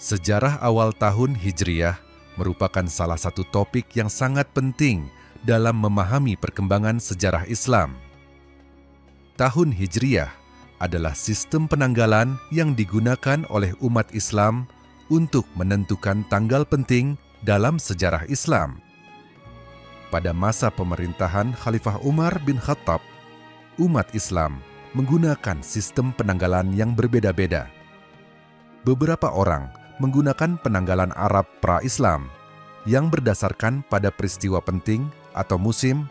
Sejarah awal tahun Hijriyah merupakan salah satu topik yang sangat penting dalam memahami perkembangan sejarah Islam. Tahun Hijriyah adalah sistem penanggalan yang digunakan oleh umat Islam untuk menentukan tanggal penting dalam sejarah Islam. Pada masa pemerintahan Khalifah Umar bin Khattab, umat Islam menggunakan sistem penanggalan yang berbeda-beda. Beberapa orang menggunakan penanggalan Arab pra-Islam yang berdasarkan pada peristiwa penting atau musim,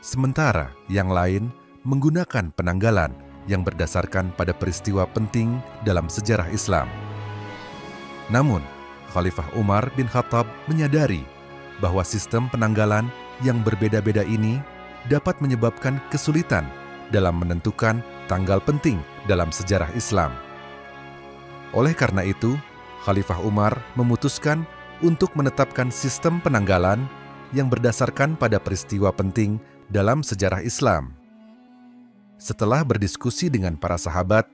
sementara yang lain menggunakan penanggalan yang berdasarkan pada peristiwa penting dalam sejarah Islam. Namun, Khalifah Umar bin Khattab menyadari bahwa sistem penanggalan yang berbeda-beda ini dapat menyebabkan kesulitan dalam menentukan tanggal penting dalam sejarah Islam. Oleh karena itu, Khalifah Umar memutuskan untuk menetapkan sistem penanggalan yang berdasarkan pada peristiwa penting dalam sejarah Islam. Setelah berdiskusi dengan para sahabat,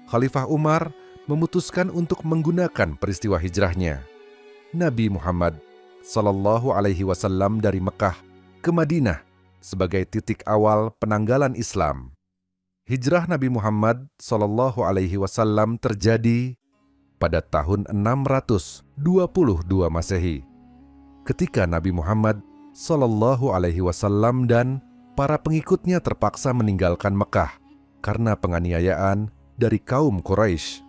Khalifah Umar memutuskan untuk menggunakan peristiwa hijrahnya. Nabi Muhammad SAW dari Mekah ke Madinah sebagai titik awal penanggalan Islam. Hijrah Nabi Muhammad SAW terjadi pada tahun 622 Masehi, ketika Nabi Muhammad SAW dan para pengikutnya terpaksa meninggalkan Mekah karena penganiayaan dari kaum Quraisy.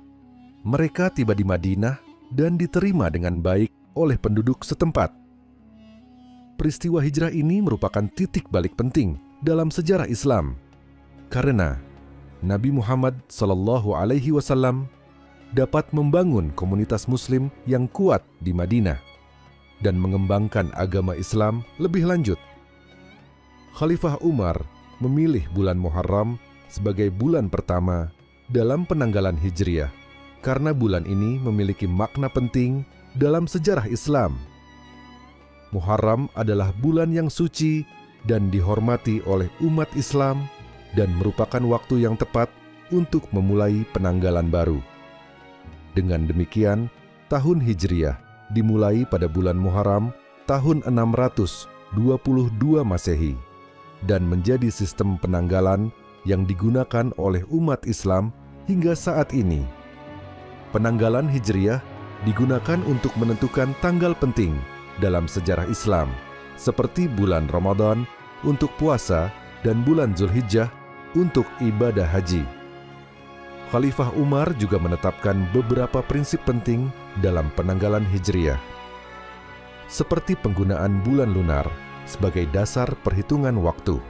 Mereka tiba di Madinah dan diterima dengan baik oleh penduduk setempat. Peristiwa hijrah ini merupakan titik balik penting dalam sejarah Islam, karena Nabi Muhammad SAW dapat membangun komunitas Muslim yang kuat di Madinah dan mengembangkan agama Islam lebih lanjut. Khalifah Umar memilih bulan Muharram sebagai bulan pertama dalam penanggalan Hijriyah karena bulan ini memiliki makna penting dalam sejarah Islam. Muharram adalah bulan yang suci dan dihormati oleh umat Islam dan merupakan waktu yang tepat untuk memulai penanggalan baru. Dengan demikian, tahun Hijriyah dimulai pada bulan Muharram tahun 622 Masehi dan menjadi sistem penanggalan yang digunakan oleh umat Islam hingga saat ini. Penanggalan Hijriyah digunakan untuk menentukan tanggal penting dalam sejarah Islam, seperti bulan Ramadan untuk puasa dan bulan Zulhijjah untuk ibadah haji. Khalifah Umar juga menetapkan beberapa prinsip penting dalam penanggalan Hijriyah, seperti penggunaan bulan lunar sebagai dasar perhitungan waktu.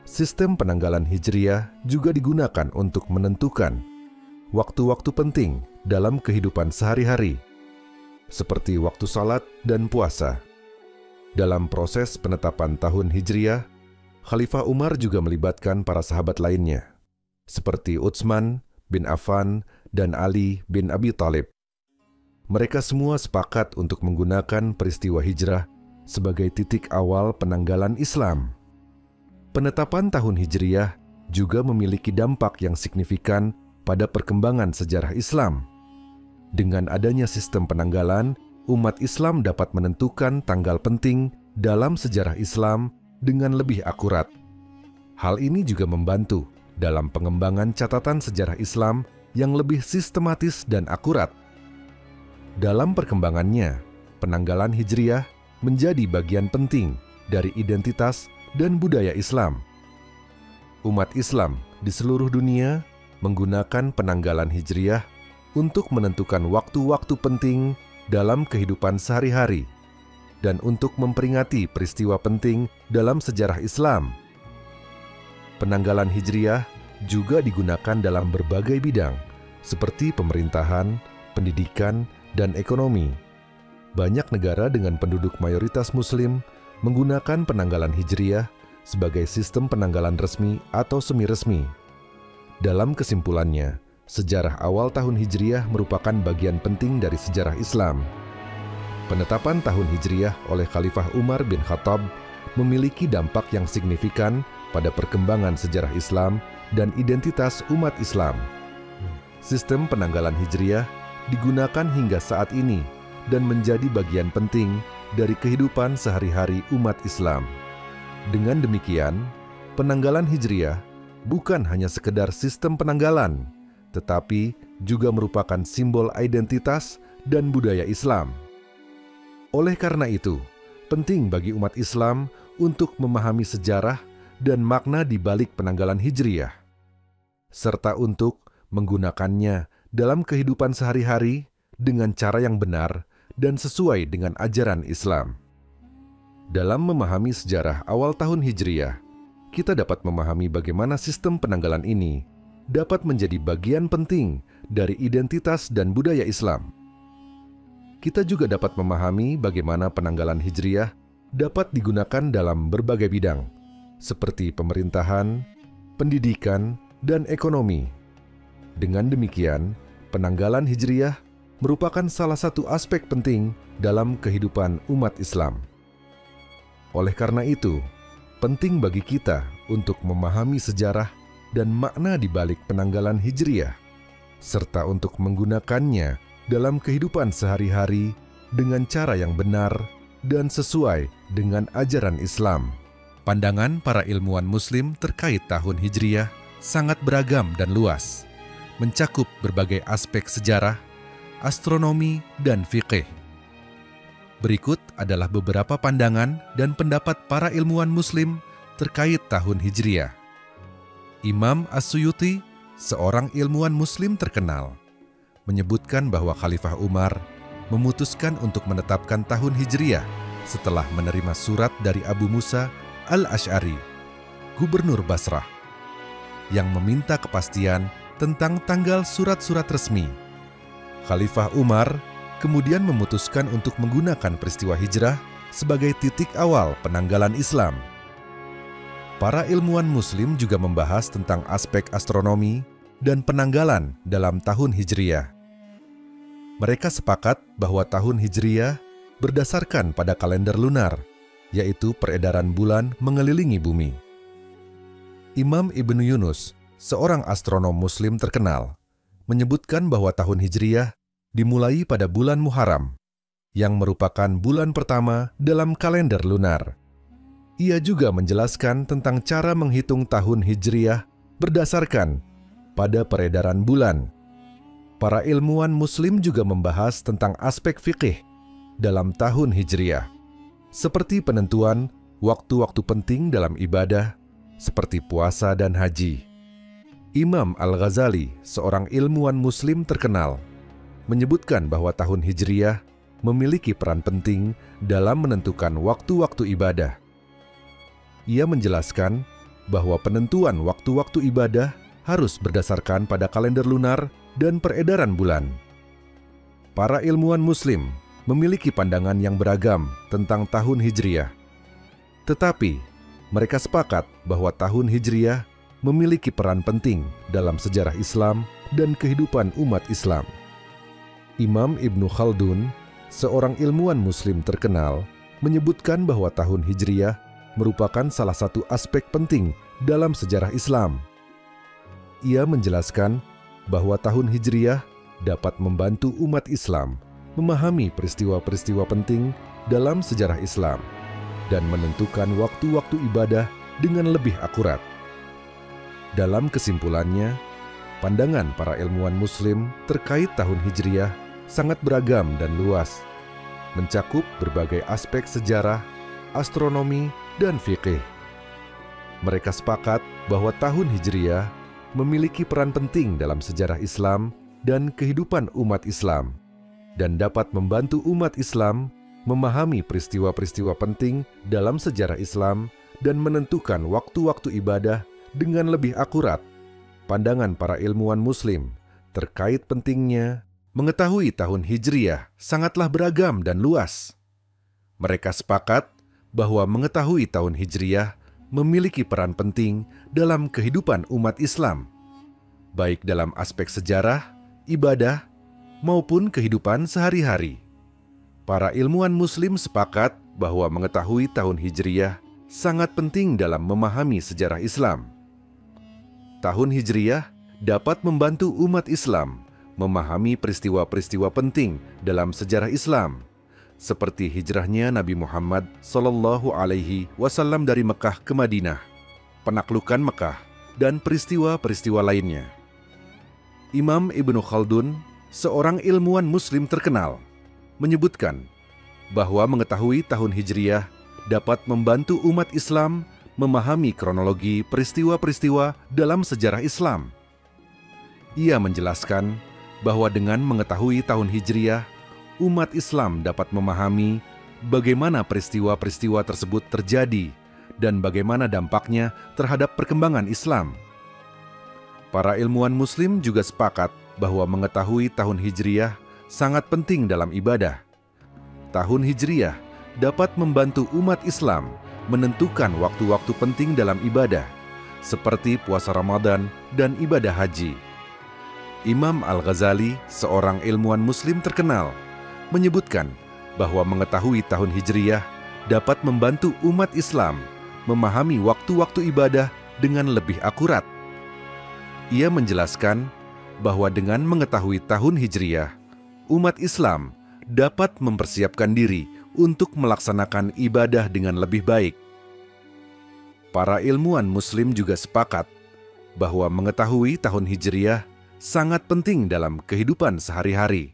Sistem penanggalan Hijriyah juga digunakan untuk menentukan waktu-waktu penting dalam kehidupan sehari-hari, seperti waktu salat dan puasa. Dalam proses penetapan tahun Hijriyah, Khalifah Umar juga melibatkan para sahabat lainnya, seperti Utsman bin Affan dan Ali bin Abi Thalib. Mereka semua sepakat untuk menggunakan peristiwa hijrah sebagai titik awal penanggalan Islam. Penetapan tahun Hijriyah juga memiliki dampak yang signifikan pada perkembangan sejarah Islam. Dengan adanya sistem penanggalan, umat Islam dapat menentukan tanggal penting dalam sejarah Islam dengan lebih akurat. Hal ini juga membantu dalam pengembangan catatan sejarah Islam yang lebih sistematis dan akurat. Dalam perkembangannya, penanggalan Hijriyah menjadi bagian penting dari identitas dan budaya Islam. Umat Islam di seluruh dunia menggunakan penanggalan Hijriyah untuk menentukan waktu-waktu penting dalam kehidupan sehari-hari dan untuk memperingati peristiwa penting dalam sejarah Islam. Penanggalan Hijriyah juga digunakan dalam berbagai bidang, seperti pemerintahan, pendidikan, dan ekonomi. Banyak negara dengan penduduk mayoritas Muslim menggunakan penanggalan Hijriyah sebagai sistem penanggalan resmi atau semi-resmi. Dalam kesimpulannya, sejarah awal tahun Hijriyah merupakan bagian penting dari sejarah Islam. Penetapan tahun Hijriyah oleh Khalifah Umar bin Khattab memiliki dampak yang signifikan pada perkembangan sejarah Islam dan identitas umat Islam. Sistem penanggalan Hijriyah digunakan hingga saat ini dan menjadi bagian penting dari kehidupan sehari-hari umat Islam. Dengan demikian, penanggalan Hijriah bukan hanya sekedar sistem penanggalan, tetapi juga merupakan simbol identitas dan budaya Islam. Oleh karena itu, penting bagi umat Islam untuk memahami sejarah dan makna di balik penanggalan Hijriah, serta untuk menggunakannya dalam kehidupan sehari-hari dengan cara yang benar dan sesuai dengan ajaran Islam. Dalam memahami sejarah awal tahun Hijriah, kita dapat memahami bagaimana sistem penanggalan ini dapat menjadi bagian penting dari identitas dan budaya Islam. Kita juga dapat memahami bagaimana penanggalan Hijriah dapat digunakan dalam berbagai bidang, seperti pemerintahan, pendidikan, dan ekonomi. Dengan demikian, penanggalan Hijriah merupakan salah satu aspek penting dalam kehidupan umat Islam. Oleh karena itu, penting bagi kita untuk memahami sejarah dan makna di balik penanggalan Hijriah, serta untuk menggunakannya dalam kehidupan sehari-hari dengan cara yang benar dan sesuai dengan ajaran Islam. Pandangan para ilmuwan Muslim terkait tahun Hijriah sangat beragam dan luas, mencakup berbagai aspek sejarah, astronomi, dan fiqih. Berikut adalah beberapa pandangan dan pendapat para ilmuwan Muslim terkait tahun Hijriah. Imam As-Suyuti, seorang ilmuwan Muslim terkenal, menyebutkan bahwa Khalifah Umar memutuskan untuk menetapkan tahun Hijriah setelah menerima surat dari Abu Musa Al-Asy'ari, Gubernur Basrah, yang meminta kepastian tentang tanggal surat-surat resmi. Khalifah Umar kemudian memutuskan untuk menggunakan peristiwa hijrah sebagai titik awal penanggalan Islam. Para ilmuwan Muslim juga membahas tentang aspek astronomi dan penanggalan dalam tahun Hijriah. Mereka sepakat bahwa tahun Hijriah berdasarkan pada kalender lunar, yaitu peredaran bulan mengelilingi bumi. Imam Ibnu Yunus, seorang astronom Muslim terkenal, menyebutkan bahwa tahun Hijriah dimulai pada bulan Muharram, yang merupakan bulan pertama dalam kalender lunar. Ia juga menjelaskan tentang cara menghitung tahun Hijriah berdasarkan pada peredaran bulan. Para ilmuwan Muslim juga membahas tentang aspek fikih dalam tahun Hijriah, seperti penentuan waktu-waktu penting dalam ibadah, seperti puasa dan haji. Imam Al-Ghazali, seorang ilmuwan Muslim terkenal, menyebutkan bahwa tahun Hijriah memiliki peran penting dalam menentukan waktu-waktu ibadah. Ia menjelaskan bahwa penentuan waktu-waktu ibadah harus berdasarkan pada kalender lunar dan peredaran bulan. Para ilmuwan Muslim memiliki pandangan yang beragam tentang tahun Hijriah. Tetapi, mereka sepakat bahwa tahun Hijriah memiliki peran penting dalam sejarah Islam dan kehidupan umat Islam. Imam Ibnu Khaldun, seorang ilmuwan Muslim terkenal, menyebutkan bahwa tahun Hijriah merupakan salah satu aspek penting dalam sejarah Islam. Ia menjelaskan bahwa tahun Hijriah dapat membantu umat Islam memahami peristiwa-peristiwa penting dalam sejarah Islam dan menentukan waktu-waktu ibadah dengan lebih akurat. Dalam kesimpulannya, pandangan para ilmuwan Muslim terkait tahun Hijriah sangat beragam dan luas, mencakup berbagai aspek sejarah, astronomi, dan fikih. Mereka sepakat bahwa tahun Hijriah memiliki peran penting dalam sejarah Islam dan kehidupan umat Islam, dan dapat membantu umat Islam memahami peristiwa-peristiwa penting dalam sejarah Islam dan menentukan waktu-waktu ibadah dengan lebih akurat. Pandangan para ilmuwan Muslim terkait pentingnya mengetahui tahun Hijriah sangatlah beragam dan luas. Mereka sepakat bahwa mengetahui tahun Hijriah memiliki peran penting dalam kehidupan umat Islam, baik dalam aspek sejarah, ibadah, maupun kehidupan sehari-hari. Para ilmuwan Muslim sepakat bahwa mengetahui tahun Hijriah sangat penting dalam memahami sejarah Islam. Tahun Hijriah dapat membantu umat Islam memahami peristiwa-peristiwa penting dalam sejarah Islam, seperti hijrahnya Nabi Muhammad SAW dari Mekah ke Madinah, penaklukan Mekah, dan peristiwa-peristiwa lainnya. Imam Ibnu Khaldun, seorang ilmuwan Muslim terkenal, menyebutkan bahwa mengetahui tahun Hijriyah dapat membantu umat Islam memahami kronologi peristiwa-peristiwa dalam sejarah Islam. Ia menjelaskan bahwa dengan mengetahui tahun Hijriyah, umat Islam dapat memahami bagaimana peristiwa-peristiwa tersebut terjadi dan bagaimana dampaknya terhadap perkembangan Islam. Para ilmuwan Muslim juga sepakat bahwa mengetahui tahun Hijriyah sangat penting dalam ibadah. Tahun Hijriyah dapat membantu umat Islam menentukan waktu-waktu penting dalam ibadah, seperti puasa Ramadan dan ibadah haji. Imam Al-Ghazali, seorang ilmuwan Muslim terkenal, menyebutkan bahwa mengetahui tahun Hijriyah dapat membantu umat Islam memahami waktu-waktu ibadah dengan lebih akurat. Ia menjelaskan bahwa dengan mengetahui tahun Hijriyah, umat Islam dapat mempersiapkan diri untuk melaksanakan ibadah dengan lebih baik. Para ilmuwan Muslim juga sepakat bahwa mengetahui tahun Hijriyah sangat penting dalam kehidupan sehari-hari.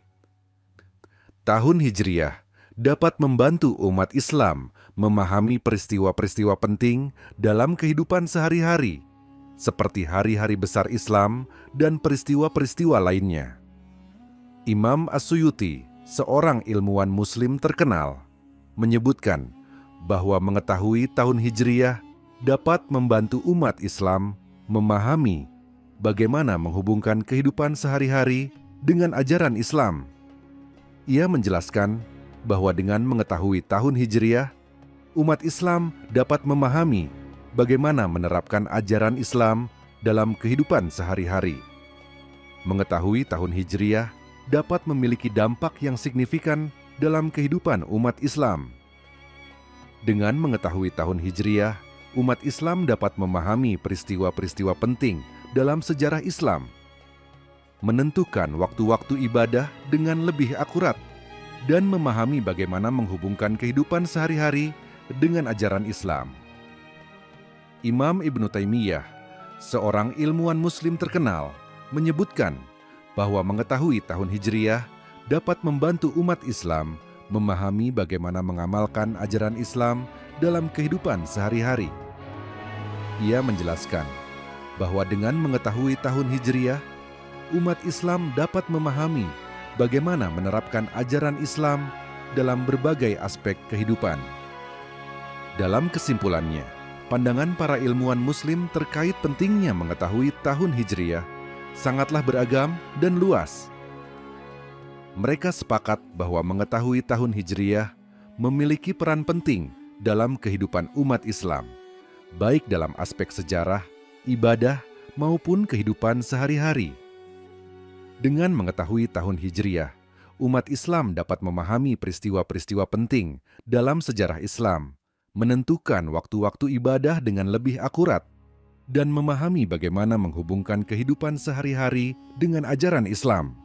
Tahun Hijriyah dapat membantu umat Islam memahami peristiwa-peristiwa penting dalam kehidupan sehari-hari, seperti hari-hari besar Islam dan peristiwa-peristiwa lainnya. Imam As-Suyuti, seorang ilmuwan Muslim terkenal, menyebutkan bahwa mengetahui tahun Hijriyah dapat membantu umat Islam memahami bagaimana menghubungkan kehidupan sehari-hari dengan ajaran Islam. Ia menjelaskan bahwa dengan mengetahui tahun Hijriyah, umat Islam dapat memahami bagaimana menerapkan ajaran Islam dalam kehidupan sehari-hari. Mengetahui tahun Hijriyah dapat memiliki dampak yang signifikan dalam kehidupan umat Islam. Dengan mengetahui tahun Hijriyah, umat Islam dapat memahami peristiwa-peristiwa penting dalam sejarah Islam, menentukan waktu-waktu ibadah dengan lebih akurat, dan memahami bagaimana menghubungkan kehidupan sehari-hari dengan ajaran Islam. Imam Ibnu Taimiyah, seorang ilmuwan Muslim terkenal, menyebutkan bahwa mengetahui tahun Hijriyah dapat membantu umat Islam memahami bagaimana mengamalkan ajaran Islam dalam kehidupan sehari-hari. Ia menjelaskan bahwa dengan mengetahui tahun Hijriyah, umat Islam dapat memahami bagaimana menerapkan ajaran Islam dalam berbagai aspek kehidupan. Dalam kesimpulannya, pandangan para ilmuwan Muslim terkait pentingnya mengetahui tahun Hijriyah sangatlah beragam dan luas. Mereka sepakat bahwa mengetahui tahun Hijriyah memiliki peran penting dalam kehidupan umat Islam, baik dalam aspek sejarah, ibadah, maupun kehidupan sehari-hari. Dengan mengetahui tahun Hijriyah, umat Islam dapat memahami peristiwa-peristiwa penting dalam sejarah Islam, menentukan waktu-waktu ibadah dengan lebih akurat, dan memahami bagaimana menghubungkan kehidupan sehari-hari dengan ajaran Islam.